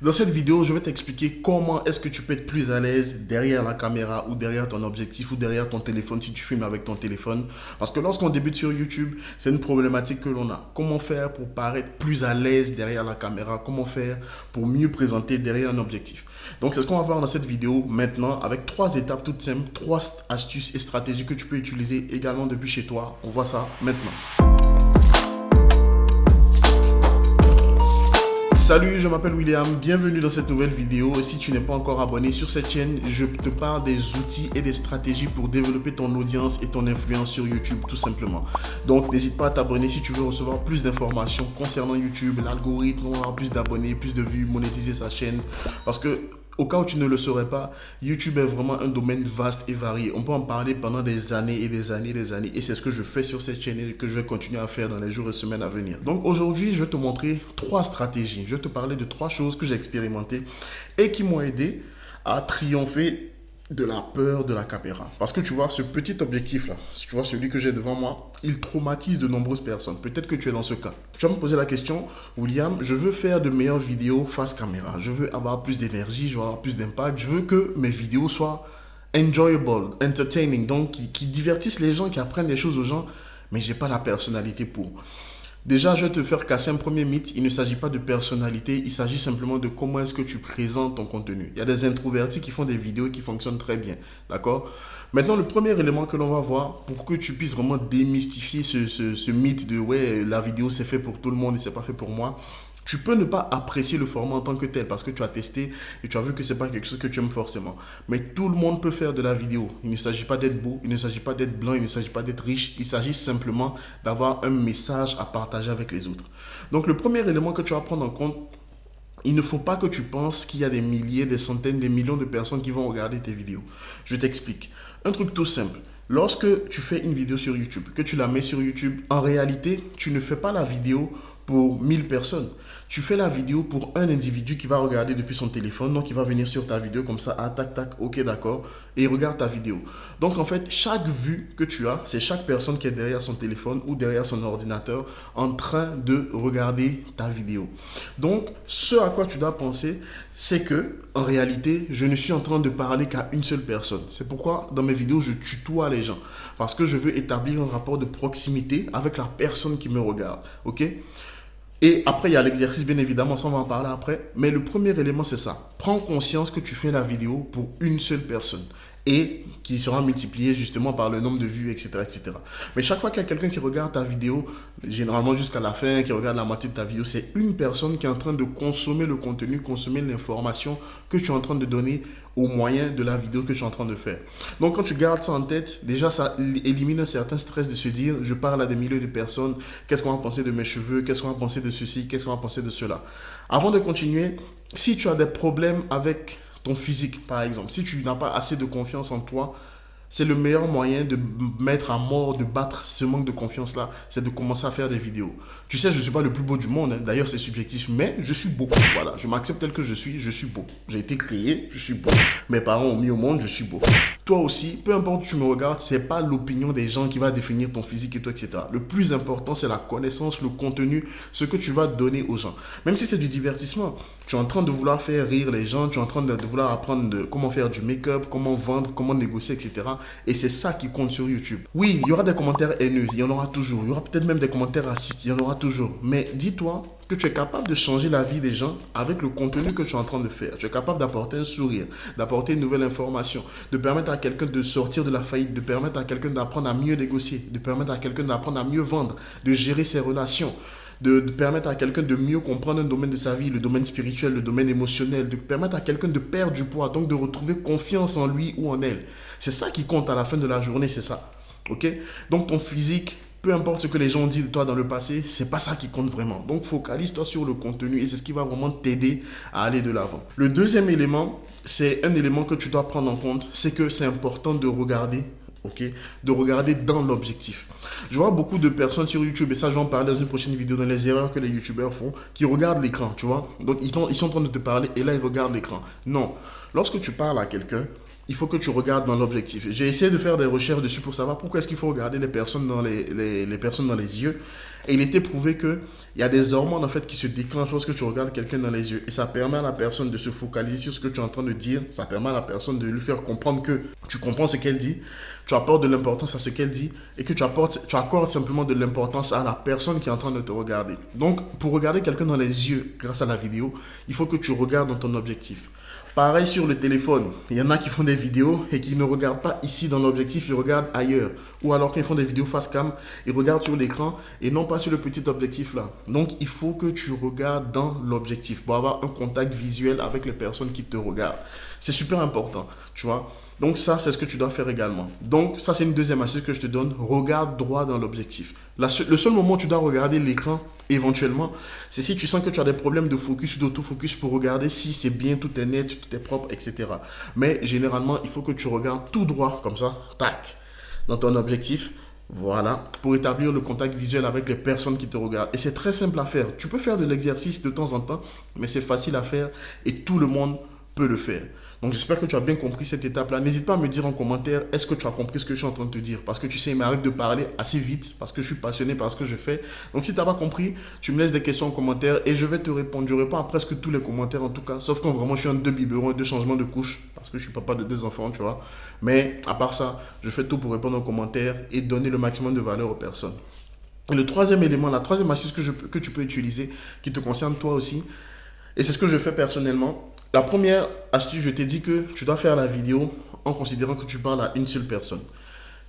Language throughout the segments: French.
Dans cette vidéo, je vais t'expliquer comment est-ce que tu peux être plus à l'aise derrière la caméra ou derrière ton objectif ou derrière ton téléphone si tu filmes avec ton téléphone. Parce que lorsqu'on débute sur YouTube, c'est une problématique que l'on a. Comment faire pour paraître plus à l'aise derrière la caméra? Comment faire pour mieux présenter derrière un objectif? Donc c'est ce qu'on va voir dans cette vidéo maintenant avec trois étapes toutes simples, trois astuces et stratégies que tu peux utiliser également depuis chez toi. On voit ça maintenant. Salut, je m'appelle William, bienvenue dans cette nouvelle vidéo et si tu n'es pas encore abonné sur cette chaîne, je te parle des outils et des stratégies pour développer ton audience et ton influence sur YouTube tout simplement. Donc n'hésite pas à t'abonner si tu veux recevoir plus d'informations concernant YouTube, l'algorithme, avoir plus d'abonnés, plus de vues, monétiser sa chaîne parce que au cas où tu ne le saurais pas, YouTube est vraiment un domaine vaste et varié. On peut en parler pendant des années et des années et des années. Et c'est ce que je fais sur cette chaîne et que je vais continuer à faire dans les jours et semaines à venir. Donc aujourd'hui, je vais te montrer trois stratégies. Je vais te parler de trois choses que j'ai expérimentées et qui m'ont aidé à triompher de la peur de la caméra. Parce que tu vois, ce petit objectif-là, tu vois, celui que j'ai devant moi, il traumatise de nombreuses personnes. Peut-être que tu es dans ce cas. Tu vas me poser la question, William, je veux faire de meilleures vidéos face caméra. Je veux avoir plus d'énergie, je veux avoir plus d'impact. Je veux que mes vidéos soient enjoyable, entertaining, donc qui divertissent les gens, qui apprennent des choses aux gens, mais j'ai pas la personnalité pour. Déjà, je vais te faire casser un premier mythe. Il ne s'agit pas de personnalité, il s'agit simplement de comment est-ce que tu présentes ton contenu. Il y a des introvertis qui font des vidéos qui fonctionnent très bien. D'accord? Maintenant, le premier élément que l'on va voir pour que tu puisses vraiment démystifier ce mythe de ouais, la vidéo c'est fait pour tout le monde et c'est pas fait pour moi. Tu peux ne pas apprécier le format en tant que tel parce que tu as testé et tu as vu que c'est pas quelque chose que tu aimes forcément. Mais tout le monde peut faire de la vidéo. Il ne s'agit pas d'être beau, il ne s'agit pas d'être blanc, il ne s'agit pas d'être riche. Il s'agit simplement d'avoir un message à partager avec les autres. Donc le premier élément que tu vas prendre en compte, il ne faut pas que tu penses qu'il y a des milliers, des centaines, des millions de personnes qui vont regarder tes vidéos. Je t'explique. Un truc tout simple. Lorsque tu fais une vidéo sur YouTube, que tu la mets sur YouTube, en réalité, tu ne fais pas la vidéo pour 1000 personnes. Tu fais la vidéo pour un individu qui va regarder depuis son téléphone, donc il va venir sur ta vidéo comme ça, ah, tac, tac, ok, d'accord, et il regarde ta vidéo. Donc en fait, chaque vue que tu as, c'est chaque personne qui est derrière son téléphone ou derrière son ordinateur en train de regarder ta vidéo. Donc, ce à quoi tu dois penser, c'est que, en réalité, je ne suis en train de parler qu'à une seule personne. C'est pourquoi, dans mes vidéos, je tutoie les gens. Parce que je veux établir un rapport de proximité avec la personne qui me regarde. Ok? Et après, il y a l'exercice, bien évidemment, ça on va en parler après. Mais le premier élément, c'est ça. Prends conscience que tu fais la vidéo pour une seule personne et qui sera multiplié justement par le nombre de vues, etc., etc. Mais chaque fois qu'il y a quelqu'un qui regarde ta vidéo, généralement jusqu'à la fin, qui regarde la moitié de ta vidéo, c'est une personne qui est en train de consommer le contenu, consommer l'information que tu es en train de donner au moyen de la vidéo que tu es en train de faire. Donc quand tu gardes ça en tête, déjà ça élimine un certain stress de se dire, je parle à des milliers de personnes, qu'est-ce qu'on va penser de mes cheveux, qu'est-ce qu'on va penser de ceci, qu'est-ce qu'on va penser de cela. Avant de continuer, si tu as des problèmes avec ton physique, par exemple, si tu n'as pas assez de confiance en toi, c'est le meilleur moyen de mettre à mort, de battre ce manque de confiance-là, c'est de commencer à faire des vidéos. Tu sais, je ne suis pas le plus beau du monde, hein. D'ailleurs c'est subjectif, mais je suis beau. Voilà, je m'accepte tel que je suis beau. J'ai été créé, je suis beau. Mes parents ont mis au monde, je suis beau. Toi aussi, peu importe où tu me regardes, c'est pas l'opinion des gens qui va définir ton physique et toi, etc. Le plus important, c'est la connaissance, le contenu, ce que tu vas donner aux gens. Même si c'est du divertissement, tu es en train de vouloir faire rire les gens, tu es en train de vouloir apprendre comment faire du make-up, comment vendre, comment négocier, etc. Et c'est ça qui compte sur YouTube. Oui, il y aura des commentaires haineux, il y en aura toujours. Il y aura peut-être même des commentaires racistes, il y en aura toujours. Mais dis-toi que tu es capable de changer la vie des gens avec le contenu que tu es en train de faire. Tu es capable d'apporter un sourire, d'apporter une nouvelle information, de permettre à quelqu'un de sortir de la faillite, de permettre à quelqu'un d'apprendre à mieux négocier, de permettre à quelqu'un d'apprendre à mieux vendre, de gérer ses relations. De permettre à quelqu'un de mieux comprendre un domaine de sa vie, le domaine spirituel, le domaine émotionnel, de permettre à quelqu'un de perdre du poids, donc de retrouver confiance en lui ou en elle. C'est ça qui compte à la fin de la journée, c'est ça. Ok? Donc ton physique, peu importe ce que les gens ont dit de toi dans le passé, c'est pas ça qui compte vraiment. Donc focalise-toi sur le contenu et c'est ce qui va vraiment t'aider à aller de l'avant. Le deuxième élément, c'est un élément que tu dois prendre en compte, c'est que c'est important de regarder. Ok, de regarder dans l'objectif. Je vois beaucoup de personnes sur YouTube, et ça je vais en parler dans une prochaine vidéo, dans les erreurs que les YouTubeurs font, qui regardent l'écran, tu vois. Donc ils sont en train de te parler et là ils regardent l'écran. Non, lorsque tu parles à quelqu'un, il faut que tu regardes dans l'objectif. J'ai essayé de faire des recherches dessus pour savoir pourquoi est-ce qu'il faut regarder les personnes dans les personnes dans les yeux. Et il était prouvé qu'il y a des hormones en fait qui se déclenchent lorsque tu regardes quelqu'un dans les yeux. Et ça permet à la personne de se focaliser sur ce que tu es en train de dire. Ça permet à la personne de lui faire comprendre que tu comprends ce qu'elle dit, tu apportes de l'importance à ce qu'elle dit et que tu accordes simplement de l'importance à la personne qui est en train de te regarder. Donc, pour regarder quelqu'un dans les yeux grâce à la vidéo, il faut que tu regardes dans ton objectif. Pareil sur le téléphone, il y en a qui font des vidéos et qui ne regardent pas ici dans l'objectif, ils regardent ailleurs. Ou alors quand ils font des vidéos face cam, ils regardent sur l'écran et non pas sur le petit objectif là. Donc il faut que tu regardes dans l'objectif pour avoir un contact visuel avec les personnes qui te regardent. C'est super important, tu vois. Donc ça, c'est ce que tu dois faire également. Donc ça, c'est une deuxième astuce que je te donne. Regarde droit dans l'objectif. Le seul moment où tu dois regarder l'écran, éventuellement, c'est si tu sens que tu as des problèmes de focus, d'autofocus pour regarder si c'est bien, tout est net, tout est propre, etc. Mais généralement, il faut que tu regardes tout droit, comme ça, tac, dans ton objectif. Voilà, pour établir le contact visuel avec les personnes qui te regardent. Et c'est très simple à faire. Tu peux faire de l'exercice de temps en temps, mais c'est facile à faire et tout le monde peut le faire. Donc j'espère que tu as bien compris cette étape-là. N'hésite pas à me dire en commentaire, est-ce que tu as compris ce que je suis en train de te dire? Parce que tu sais, il m'arrive de parler assez vite, parce que je suis passionné par ce que je fais. Donc si tu n'as pas compris, tu me laisses des questions en commentaire et je vais te répondre. Je réponds à presque tous les commentaires en tout cas, sauf quand vraiment je suis en 2 biberons et 2 changements de couche, parce que je suis papa de 2 enfants, tu vois. Mais à part ça, je fais tout pour répondre aux commentaires et donner le maximum de valeur aux personnes. Et le troisième élément, la troisième astuce que tu peux utiliser, qui te concerne toi aussi, et c'est ce que je fais personnellement. La première astuce, je t'ai dit que tu dois faire la vidéo en considérant que tu parles à une seule personne.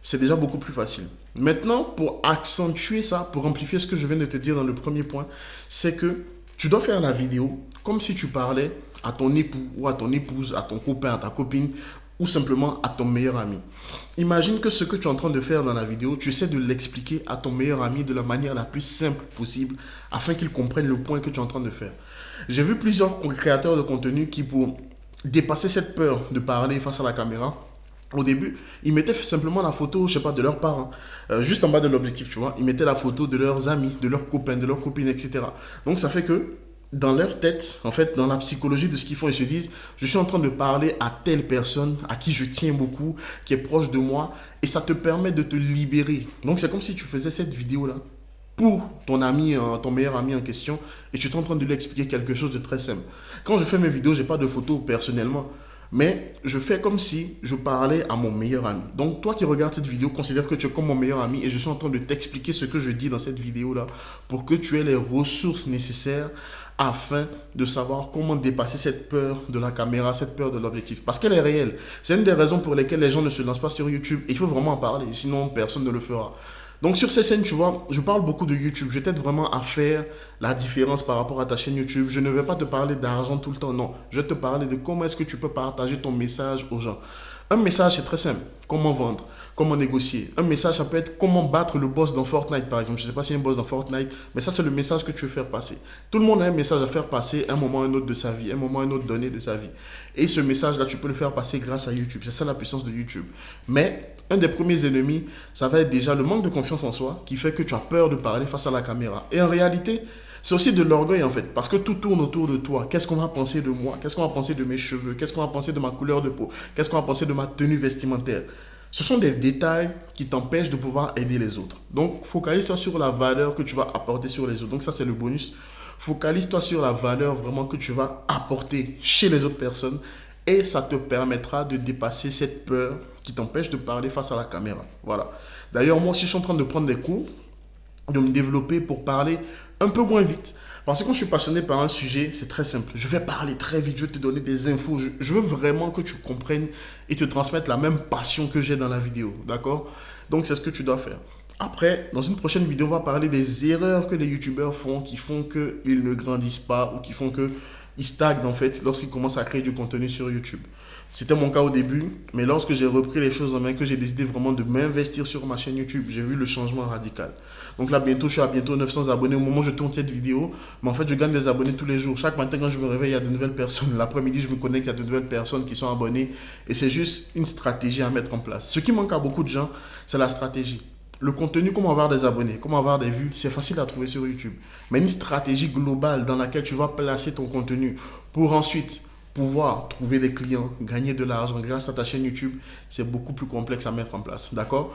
C'est déjà beaucoup plus facile. Maintenant, pour accentuer ça, pour amplifier ce que je viens de te dire dans le premier point, c'est que tu dois faire la vidéo comme si tu parlais à ton époux ou à ton épouse, à ton copain, à ta copine, ou simplement à ton meilleur ami. Imagine que ce que tu es en train de faire dans la vidéo, tu essaies de l'expliquer à ton meilleur ami de la manière la plus simple possible afin qu'il comprenne le point que tu es en train de faire. J'ai vu plusieurs créateurs de contenu qui, pour dépasser cette peur de parler face à la caméra, au début, ils mettaient simplement la photo, je sais pas, de leurs parents, juste en bas de l'objectif, tu vois. Ils mettaient la photo de leurs amis, de leurs copains, de leurs copines, etc. Donc ça fait que dans leur tête, en fait, dans la psychologie de ce qu'ils font, ils se disent, je suis en train de parler à telle personne à qui je tiens beaucoup, qui est proche de moi, et ça te permet de te libérer. Donc c'est comme si tu faisais cette vidéo-là pour ton ami, ton meilleur ami en question, et tu es en train de lui expliquer quelque chose de très simple. Quand je fais mes vidéos, je n'ai pas de photos personnellement, mais je fais comme si je parlais à mon meilleur ami. Donc toi qui regardes cette vidéo, considère que tu es comme mon meilleur ami et je suis en train de t'expliquer ce que je dis dans cette vidéo-là pour que tu aies les ressources nécessaires afin de savoir comment dépasser cette peur de la caméra, cette peur de l'objectif. Parce qu'elle est réelle. C'est une des raisons pour lesquelles les gens ne se lancent pas sur YouTube. Et il faut vraiment en parler, sinon personne ne le fera. Donc sur ces scènes, tu vois, je parle beaucoup de YouTube. Je t'aide vraiment à faire la différence par rapport à ta chaîne YouTube. Je ne vais pas te parler d'argent tout le temps, non. Je vais te parler de comment est-ce que tu peux partager ton message aux gens. Un message, c'est très simple. Comment vendre, comment négocier. Un message, ça peut être comment battre le boss dans Fortnite, par exemple. Je ne sais pas s'il y a un boss dans Fortnite, mais ça, c'est le message que tu veux faire passer. Tout le monde a un message à faire passer à un moment ou un autre de sa vie, un moment ou un autre donné de sa vie. Et ce message-là, tu peux le faire passer grâce à YouTube. C'est ça la puissance de YouTube. Mais un des premiers ennemis, ça va être déjà le manque de confiance en soi qui fait que tu as peur de parler face à la caméra. Et en réalité, c'est aussi de l'orgueil en fait, parce que tout tourne autour de toi. Qu'est-ce qu'on va penser de moi? Qu'est-ce qu'on va penser de mes cheveux? Qu'est-ce qu'on va penser de ma couleur de peau? Qu'est-ce qu'on va penser de ma tenue vestimentaire? Ce sont des détails qui t'empêchent de pouvoir aider les autres. Donc, focalise-toi sur la valeur que tu vas apporter sur les autres. Donc, ça, c'est le bonus. Focalise-toi sur la valeur vraiment que tu vas apporter chez les autres personnes et ça te permettra de dépasser cette peur qui t'empêche de parler face à la caméra. Voilà. D'ailleurs, moi aussi, je suis en train de prendre des cours, de me développer pour parler un peu moins vite. Parce que quand je suis passionné par un sujet, c'est très simple. Je vais parler très vite, je vais te donner des infos. Je veux vraiment que tu comprennes et te transmettre la même passion que j'ai dans la vidéo. D'accord? Donc, c'est ce que tu dois faire. Après, dans une prochaine vidéo, on va parler des erreurs que les youtubeurs font qui font qu'ils ne grandissent pas ou qui font qu'ils stagnent en fait lorsqu'ils commencent à créer du contenu sur YouTube. C'était mon cas au début, mais lorsque j'ai repris les choses en main, que j'ai décidé vraiment de m'investir sur ma chaîne YouTube, j'ai vu le changement radical. Donc là, bientôt, je suis à bientôt 900 abonnés au moment où je tourne cette vidéo. Mais en fait, je gagne des abonnés tous les jours. Chaque matin, quand je me réveille, il y a de nouvelles personnes. L'après-midi, je me connecte, il y a de nouvelles personnes qui sont abonnées. Et c'est juste une stratégie à mettre en place. Ce qui manque à beaucoup de gens, c'est la stratégie. Le contenu, comment avoir des abonnés, comment avoir des vues, c'est facile à trouver sur YouTube. Mais une stratégie globale dans laquelle tu vas placer ton contenu pour ensuite pouvoir trouver des clients, gagner de l'argent grâce à ta chaîne YouTube, c'est beaucoup plus complexe à mettre en place. D'accord ?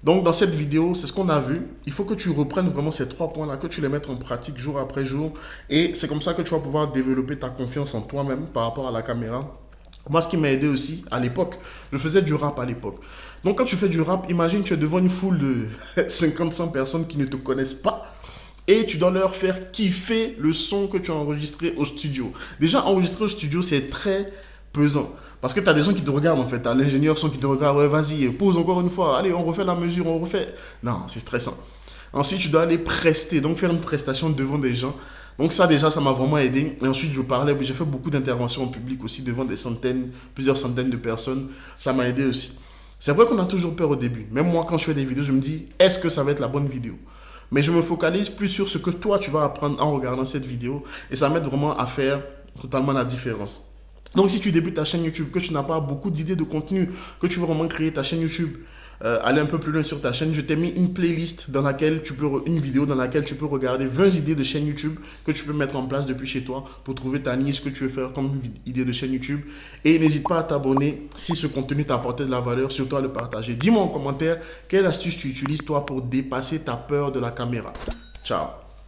Donc dans cette vidéo, c'est ce qu'on a vu. Il faut que tu reprennes vraiment ces 3 points-là, que tu les mettes en pratique jour après jour. Et c'est comme ça que tu vas pouvoir développer ta confiance en toi-même par rapport à la caméra. Moi, ce qui m'a aidé aussi, à l'époque, je faisais du rap à l'époque. Donc quand tu fais du rap, imagine tu es devant une foule de 50-100 personnes qui ne te connaissent pas. Et tu dois leur faire kiffer le son que tu as enregistré au studio. Déjà, enregistrer au studio, c'est très pesant. Parce que tu as des gens qui te regardent en fait. Tu as l'ingénieur son qui te regarde. Ouais, vas-y, pose encore une fois. Allez, on refait la mesure, on refait. Non, c'est stressant. Ensuite, tu dois aller prester. Donc, faire une prestation devant des gens. Donc ça déjà, ça m'a vraiment aidé. Et ensuite, j'ai fait beaucoup d'interventions en public aussi devant des centaines, plusieurs centaines de personnes. Ça m'a aidé aussi. C'est vrai qu'on a toujours peur au début. Même moi, quand je fais des vidéos, je me dis, est-ce que ça va être la bonne vidéo? Mais je me focalise plus sur ce que toi, tu vas apprendre en regardant cette vidéo. Et ça m'aide vraiment à faire totalement la différence. Donc si tu débutes ta chaîne YouTube, que tu n'as pas beaucoup d'idées de contenu, que tu veux vraiment créer ta chaîne YouTube, aller un peu plus loin sur ta chaîne, je t'ai mis une playlist dans laquelle une vidéo dans laquelle tu peux regarder 20 idées de chaîne YouTube que tu peux mettre en place depuis chez toi pour trouver ta niche, ce que tu veux faire comme idée de chaîne YouTube. Et n'hésite pas à t'abonner si ce contenu t'a apporté de la valeur, surtout à le partager. Dis-moi en commentaire quelle astuce tu utilises toi pour dépasser ta peur de la caméra. Ciao.